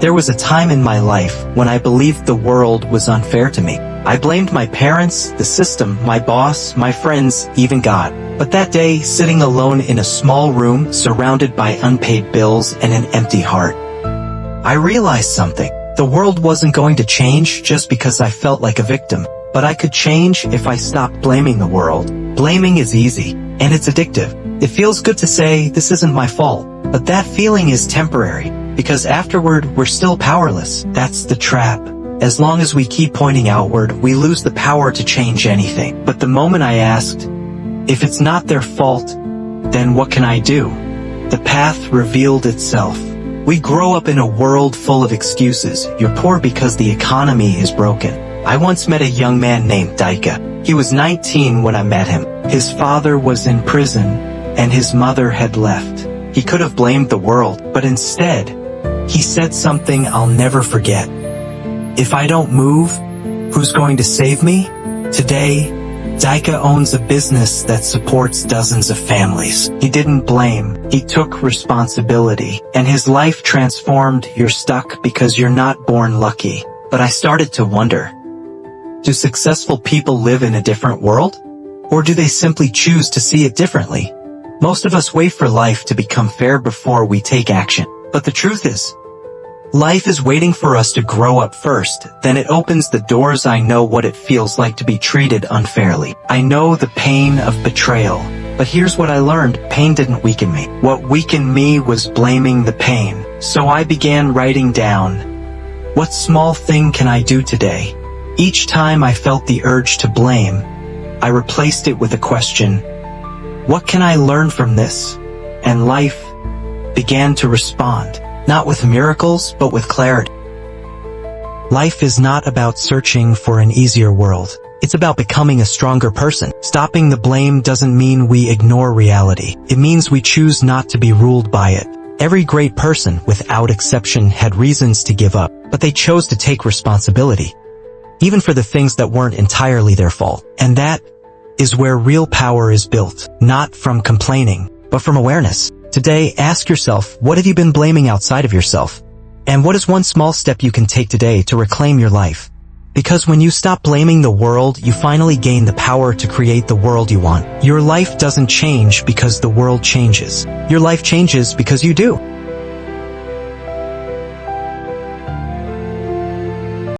There was a time in my life when I believed the world was unfair to me. I blamed my parents, the system, my boss, my friends, even God. But that day, sitting alone in a small room, surrounded by unpaid bills and an empty heart, I realized something. The world wasn't going to change just because I felt like a victim. But I could change if I stopped blaming the world. Blaming is easy, and it's addictive. It feels good to say, this isn't my fault. But that feeling is temporary, because afterward, we're still powerless. That's the trap. As long as we keep pointing outward, we lose the power to change anything. But the moment I asked, if it's not their fault, then what can I do? The path revealed itself. We grow up in a world full of excuses. You're poor because the economy is broken. I once met a young man named Daika. He was 19 when I met him. His father was in prison, and his mother had left. He could have blamed the world, but instead, he said something I'll never forget. If I don't move, who's going to save me? Today, Daika owns a business that supports dozens of families. He didn't blame, he took responsibility, and his life transformed. You're stuck because you're not born lucky. But I started to wonder, do successful people live in a different world? Or do they simply choose to see it differently? Most of us wait for life to become fair before we take action. But the truth is, life is waiting for us to grow up first, then it opens the doors. I know what it feels like to be treated unfairly. I know the pain of betrayal. But here's what I learned, pain didn't weaken me. What weakened me was blaming the pain. So I began writing down, what small thing can I do today? Each time I felt the urge to blame, I replaced it with a question, what can I learn from this? And life began to respond. Not with miracles, but with clarity. Life is not about searching for an easier world. It's about becoming a stronger person. Stopping the blame doesn't mean we ignore reality. It means we choose not to be ruled by it. Every great person, without exception, had reasons to give up, but they chose to take responsibility, even for the things that weren't entirely their fault. And that is where real power is built, not from complaining, but from awareness. Today, ask yourself, what have you been blaming outside of yourself? And what is one small step you can take today to reclaim your life? Because when you stop blaming the world, you finally gain the power to create the world you want. Your life doesn't change because the world changes. Your life changes because you do.